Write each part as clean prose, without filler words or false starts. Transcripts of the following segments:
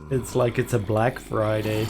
It's like it's a Black Friday.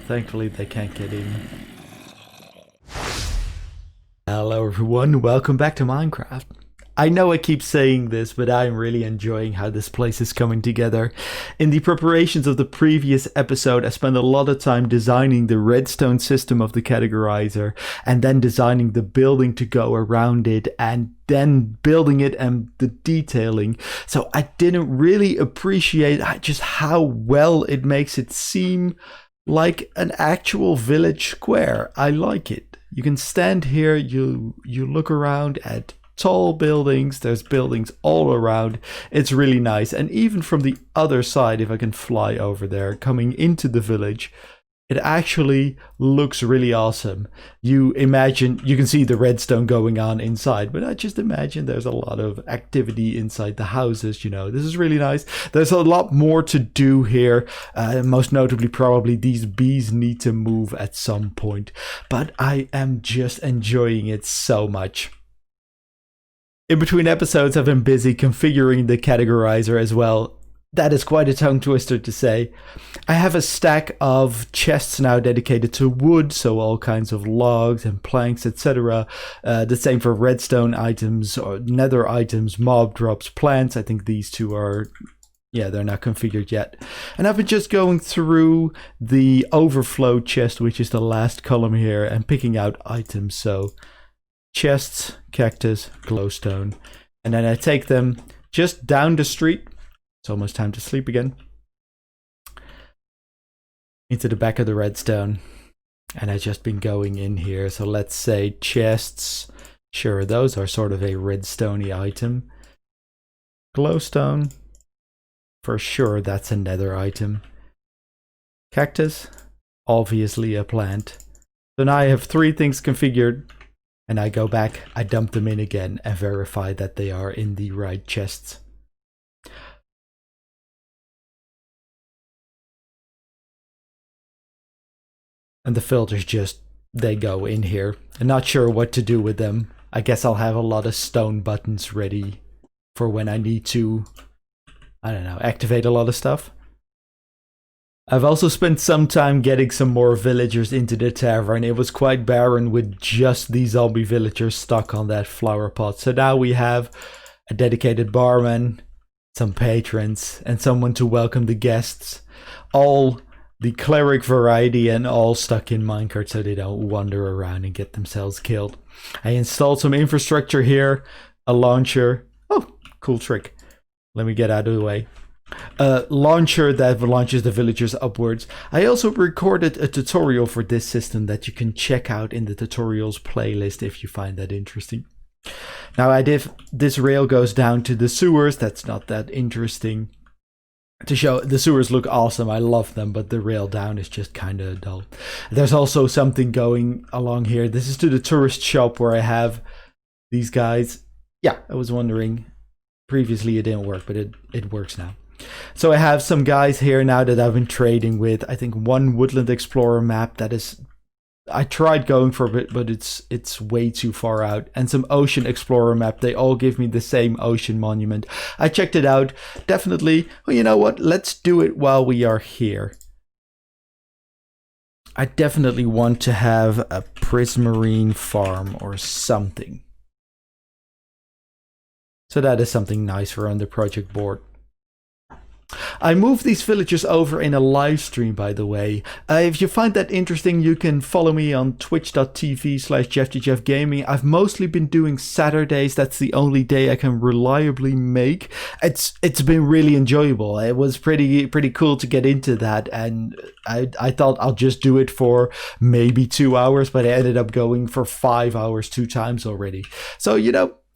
Thankfully they can't get in. Hello everyone, welcome back to Minecraft. I know I keep saying this, but I'm really enjoying how this place is coming together. In the preparations of the previous episode, I spent a lot of time designing the redstone system of the categorizer, and then designing the building to go around it, and then building it and the detailing. So I didn't really appreciate just how well it makes it seem like an actual village square. I like it. You can stand here, you look around at tall buildings, there's buildings all around. It's really nice. And even from the other side, if I can fly over there, coming into the village, it actually looks really awesome. You can see the redstone going on inside, but I just imagine there's a lot of activity inside the houses, This is really nice. There's a lot more to do here. Most notably, probably these bees need to move at some point, but I am just enjoying it so much. In between episodes, I've been busy configuring the categorizer as well. That is quite a tongue twister to say. I have a stack of chests now dedicated to wood, so all kinds of logs and planks, etc. The same for redstone items, or nether items, mob drops, plants. I think these two are... yeah, they're not configured yet. And I've been just going through the overflow chest, which is the last column here, and picking out items. So chests, cactus, glowstone. And then I take them just down the street. It's almost time to sleep again. Into the back of the redstone. And I've just been going in here. So let's say chests. Sure, those are sort of a redstoney item. Glowstone. For sure, that's a nether item. Cactus. Obviously a plant. So now I have 3 things configured. And I go back, I dump them in again and verify that they are in the right chests. And the filters they go in here. I'm not sure what to do with them. I guess I'll have a lot of stone buttons ready for when I need to, I don't know, activate a lot of stuff. I've also spent some time getting some more villagers into the tavern. It was quite barren with just these zombie villagers stuck on that flower pot. So now we have a dedicated barman, some patrons, and someone to welcome the guests. All the cleric variety and all stuck in minecart so they don't wander around and get themselves killed. I installed some infrastructure here, a launcher. Oh, cool trick. Let me get out of the way. Launcher that launches the villagers upwards. I also recorded a tutorial for this system that you can check out in the tutorials playlist if you find that interesting. Now this rail goes down to the sewers. That's not that interesting to show. The sewers look awesome, I love them, but the rail down is just kind of dull. There's also something going along here. This is to the tourist shop where I have these guys. Yeah, I was wondering. Previously it didn't work, but it works now. So I have some guys here now that I've been trading with. I think one Woodland Explorer map that is... I tried going for a bit, but it's way too far out. And some Ocean Explorer map. They all give me the same ocean monument. I checked it out. Definitely. Well, you know what? Let's do it while we are here. I definitely want to have a prismarine farm or something. So that is something nice for on the project board. I moved these villagers over in a live stream, by the way. If you find that interesting, you can follow me on twitch.tv/JeffTheJeffGaming. I've mostly been doing Saturdays. That's the only day I can reliably make. It's been really enjoyable. It was pretty cool to get into that, and I thought I'll just do it for maybe 2 hours, but I ended up going for 5 hours 2 times already. So,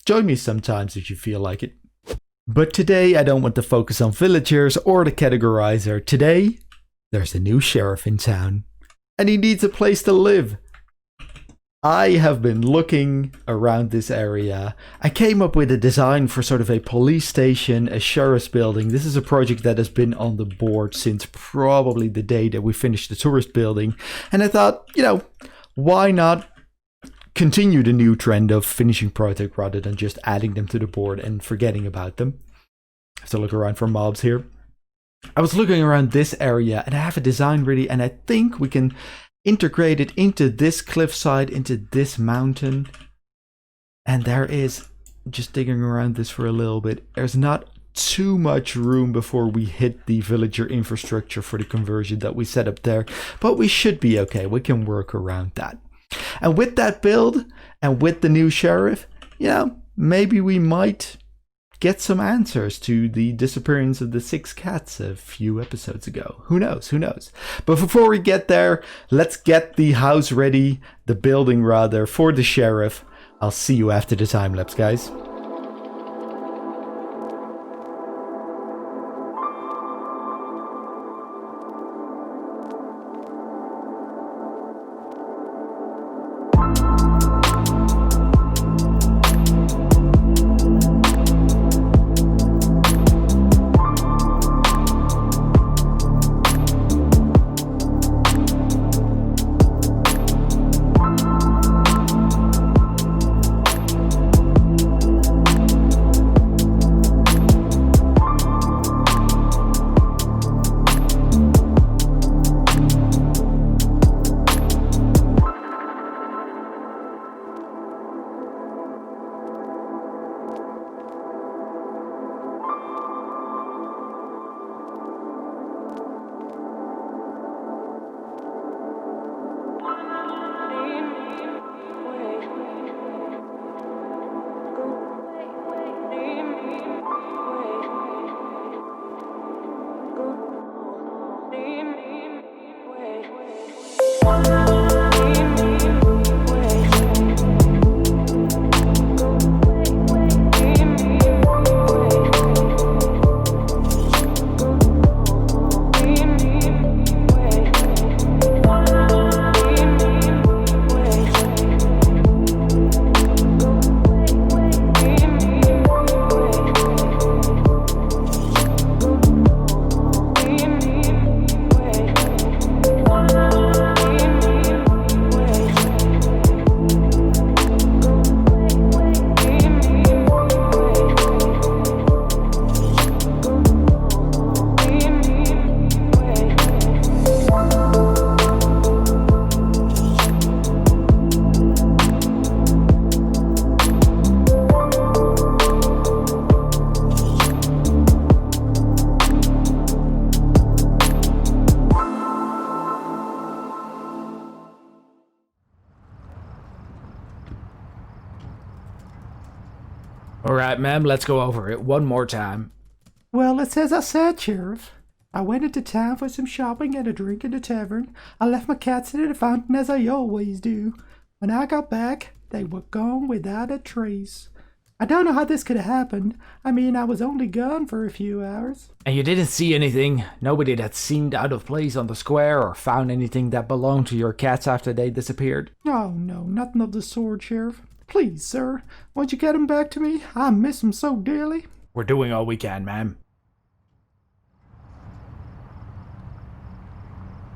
join me sometimes if you feel like it. But today, I don't want to focus on villagers or the categorizer. Today, there's a new sheriff in town, and he needs a place to live. I have been looking around this area. I came up with a design for sort of a police station, a sheriff's building. This is a project that has been on the board since probably the day that we finished the tourist building. And I thought, why not continue the new trend of finishing project rather than just adding them to the board and forgetting about them. So look around for mobs here. I was looking around this area and I have a design ready, and I think we can integrate it into this cliffside, into this mountain. And there is, just digging around this for a little bit, there's not too much room before we hit the villager infrastructure for the conversion that we set up there, but we should be okay. We can work around that. And with that build and with the new sheriff, maybe we might get some answers to the disappearance of the 6 cats a few episodes ago. Who knows? But before we get there, let's get the house ready, the building rather, for the sheriff. I'll see you after the time lapse, guys. Alright, ma'am, let's go over it one more time. Well, it's as I said, Sheriff. I went into town for some shopping and a drink in the tavern. I left my cats in the fountain as I always do. When I got back, they were gone without a trace. I don't know how this could have happened. I mean, I was only gone for a few hours. And you didn't see anything? Nobody that seemed out of place on the square or found anything that belonged to your cats after they disappeared? Oh, no, nothing of the sort, Sheriff. Please, sir, won't you get 'em back to me? I miss 'em so dearly. We're doing all we can, ma'am.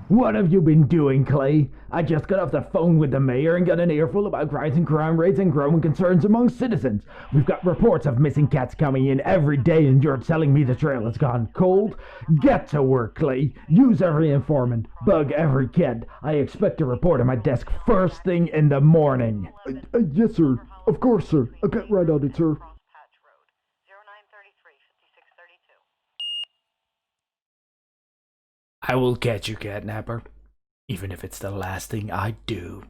What have you been doing, Clay? I just got off the phone with the mayor and got an earful about rising crime rates and growing concerns among citizens. We've got reports of missing cats coming in every day, and you're telling me the trail has gone cold? Get to work, Clay. Use every informant. Bug every kid. I expect a report on my desk first thing in the morning. Yes, sir. Of course, sir. I'll get right on it, sir. I will catch you, Catnapper. Even if it's the last thing I do.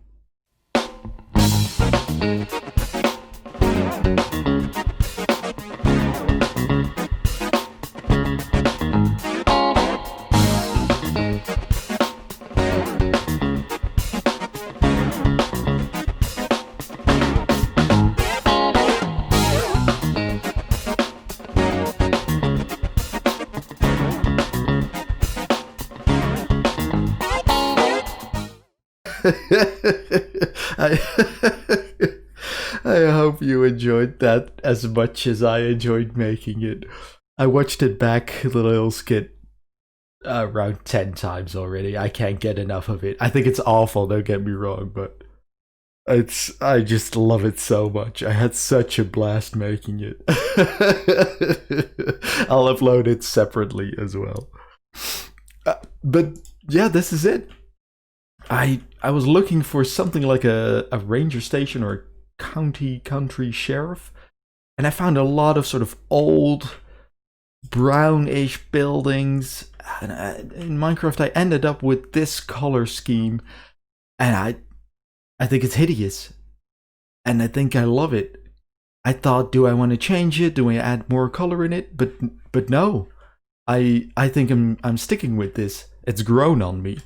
I hope you enjoyed that as much as I enjoyed making it. I watched it back, the little skit, around 10 times already. I can't get enough of it. I think it's awful, don't get me wrong, but I just love it so much. I had such a blast making it. I'll upload it separately as well. But yeah, this is it. I was looking for something like a ranger station or a country sheriff, and I found a lot of sort of old brownish buildings. And in Minecraft, I ended up with this color scheme, and I think it's hideous, and I think I love it. I thought, do I want to change it? Do I add more color in it? But no, I think I'm sticking with this. It's grown on me.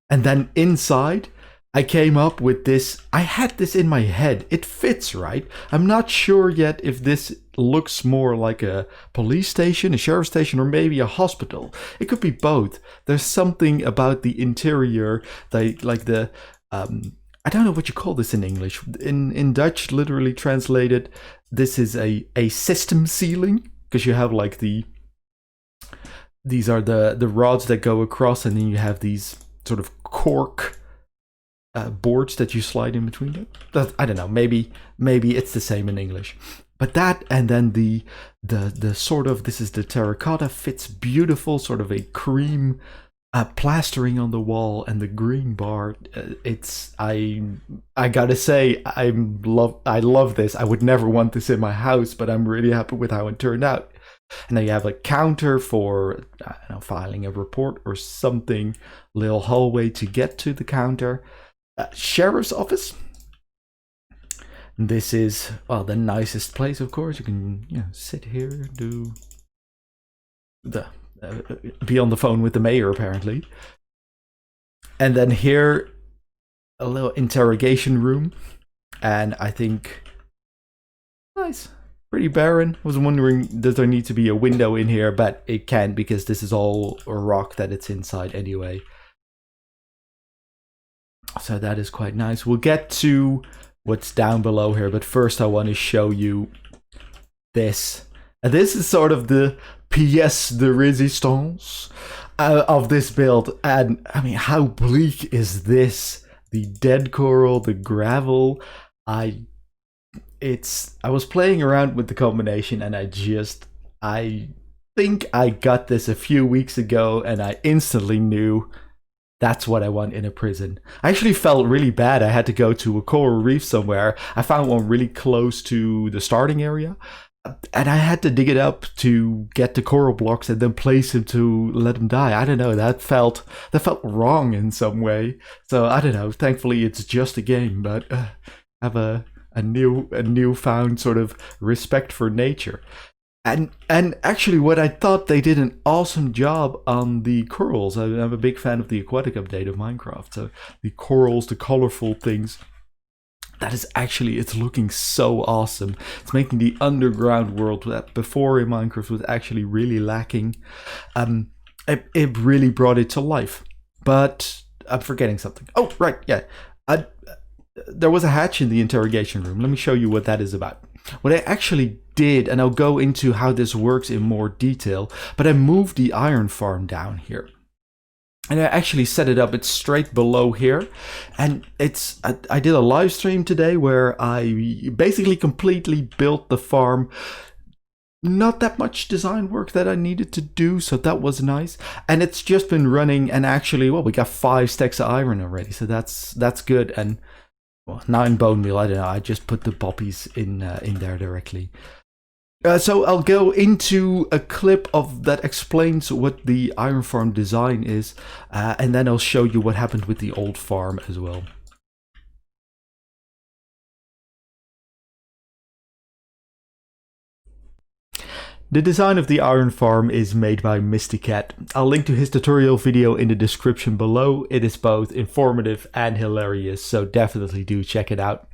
And then inside, I came up with this. I had this in my head. It fits, right? I'm not sure yet if this looks more like a police station, a sheriff station, or maybe a hospital. It could be both. There's something about the interior, like the I don't know what you call this in English. In Dutch, literally translated, this is a system ceiling, because you have like these are the rods that go across, and then you have these sort of cork boards that you slide in between them. I don't know. Maybe it's the same in English. But that, and then the sort of, this is the terracotta, fits beautiful, sort of a cream plastering on the wall, and the green bar. I gotta say, I love this. I would never want this in my house, but I'm really happy with how it turned out. And then you have a counter for, I don't know, filing a report or something. Little hallway to get to the counter. Sheriff's office. This is, well, the nicest place, of course. You can sit here, do be on the phone with the mayor, apparently. And then here, a little interrogation room. And I think, nice. Pretty barren. I was wondering, does there need to be a window in here? But it can't, because this is all rock that it's inside anyway. So that is quite nice. We'll get to what's down below here, but first I want to show you this. And this is sort of the pièce de résistance of this build. And I mean, how bleak is this? The dead coral, the gravel. I was playing around with the combination, and I think I got this a few weeks ago, and I instantly knew that's what I want in a prison. I actually felt really bad. I had to go to a coral reef somewhere. I found one really close to the starting area, and I had to dig it up to get the coral blocks and then place him to let him die. I don't know. That felt wrong in some way. So I don't know. Thankfully, it's just a game, but I have a newfound sort of respect for nature. And actually, what I thought, they did an awesome job on the corals. I'm a big fan of the aquatic update of Minecraft. So the corals, the colorful things, that is actually, it's looking so awesome. It's making the underground world that before in Minecraft was actually really lacking. It really brought it to life. But I'm forgetting something. Oh, right, yeah. There was a hatch in the interrogation room. Let me show you what that is about. What I actually did, and I'll go into how this works in more detail, but I moved the iron farm down here. And I actually set it up, it's straight below here. And I did a live stream today where I basically completely built the farm. Not that much design work that I needed to do, so that was nice. And it's just been running, and actually, well, we got 5 stacks of iron already, so that's good. And well, 9 bone meal, I don't know, I just put the poppies in there directly. So I'll go into a clip that explains what the iron farm design is, and then I'll show you what happened with the old farm as well. The design of the iron farm is made by Mistycat. I'll link to his tutorial video in the description below. It is both informative and hilarious, so definitely do check it out.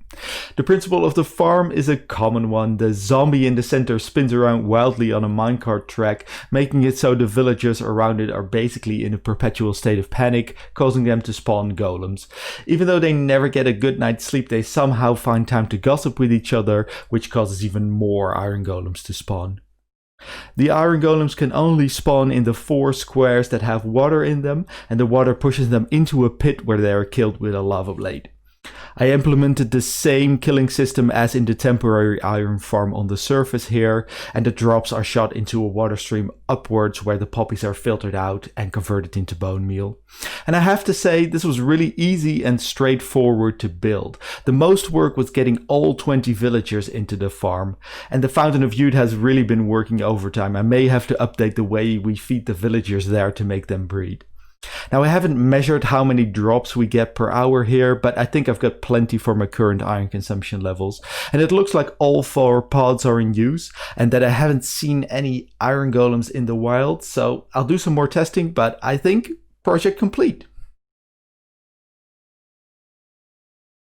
The principle of the farm is a common one. The zombie in the center spins around wildly on a minecart track, making it so the villagers around it are basically in a perpetual state of panic, causing them to spawn golems. Even though they never get a good night's sleep, they somehow find time to gossip with each other, which causes even more iron golems to spawn. The iron golems can only spawn in the 4 squares that have water in them, and the water pushes them into a pit where they are killed with a lava blade. I implemented the same killing system as in the temporary iron farm on the surface here, and the drops are shot into a water stream upwards where the poppies are filtered out and converted into bone meal. And I have to say, this was really easy and straightforward to build. The most work was getting all 20 villagers into the farm, and the Fountain of Youth has really been working overtime. I may have to update the way we feed the villagers there to make them breed. Now, I haven't measured how many drops we get per hour here, but I think I've got plenty for my current iron consumption levels. And it looks like all 4 pods are in use, and that I haven't seen any iron golems in the wild, so I'll do some more testing, but I think project complete.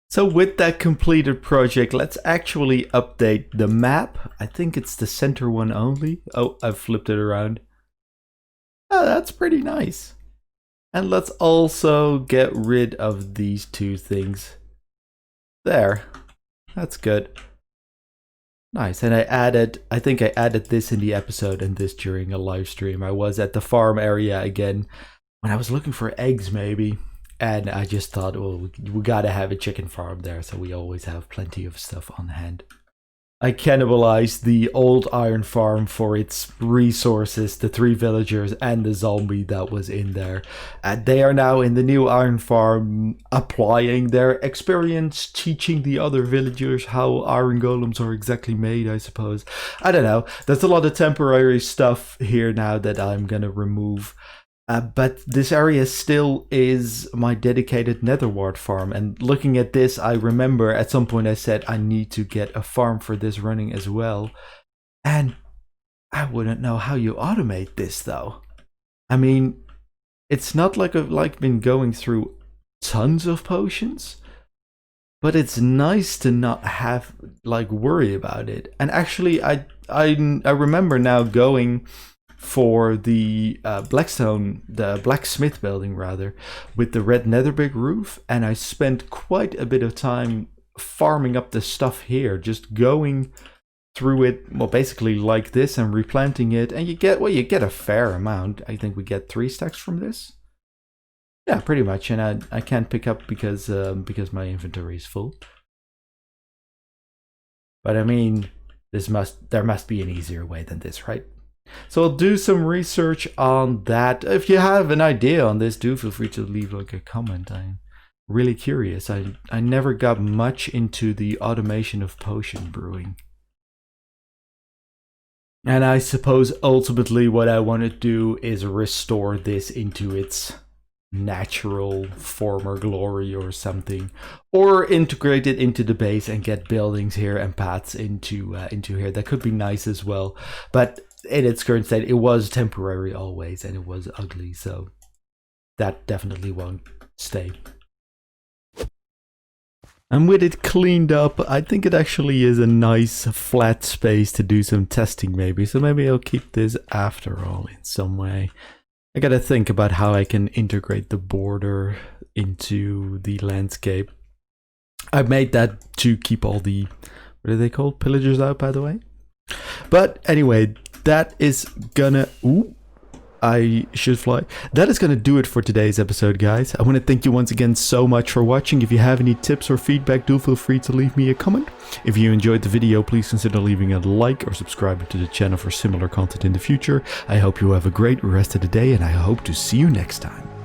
So with that completed project, let's actually update the map. I think it's the center one only. Oh, I've flipped it around. Oh, that's pretty nice. And let's also get rid of these 2 things. There. That's good. Nice. And I think I added this in the episode and this during a live stream. I was at the farm area again when I was looking for eggs maybe. And I just thought, well, we gotta have a chicken farm there, so we always have plenty of stuff on hand. I cannibalized the old iron farm for its resources, the 3 villagers and the zombie that was in there. And they are now in the new iron farm, applying their experience, teaching the other villagers how iron golems are exactly made, I suppose. I don't know. There's a lot of temporary stuff here now that I'm gonna remove. But this area still is my dedicated netherwart farm, and looking at this, I remember at some point I said I need to get a farm for this running as well, and I wouldn't know how you automate this though. I mean, it's not like I've been going through tons of potions, but it's nice to not have worry about it. And actually, I remember now going for the the blacksmith building rather, with the red netherbrick roof, and I spent quite a bit of time farming up the stuff here, just going through it, well, basically like this, and replanting it, and you get a fair amount. I think we get 3 stacks from this. Yeah, pretty much, and I can't pick up because my inventory is full. But I mean, there must be an easier way than this, right? So I'll do some research on that. If you have an idea on this, do feel free to leave a comment. I'm really curious. I never got much into the automation of potion brewing. And I suppose ultimately what I want to do is restore this into its natural former glory or something, or integrate it into the base and get buildings here and paths into here. That could be nice as well, but in its current state, it was temporary always, and it was ugly, so that definitely won't stay. And with it cleaned up, I think it actually is a nice flat space to do some testing maybe, so maybe I'll keep this after all in some way. I gotta think about how I can integrate the border into the landscape. I made that to keep all the, what are they called? Pillagers out, by the way. But anyway, that is gonna... Ooh, I should fly. That is gonna do it for today's episode, guys. I want to thank you once again so much for watching. If you have any tips or feedback, do feel free to leave me a comment. If you enjoyed the video, please consider leaving a like or subscribing to the channel for similar content in the future. I hope you have a great rest of the day, and I hope to see you next time.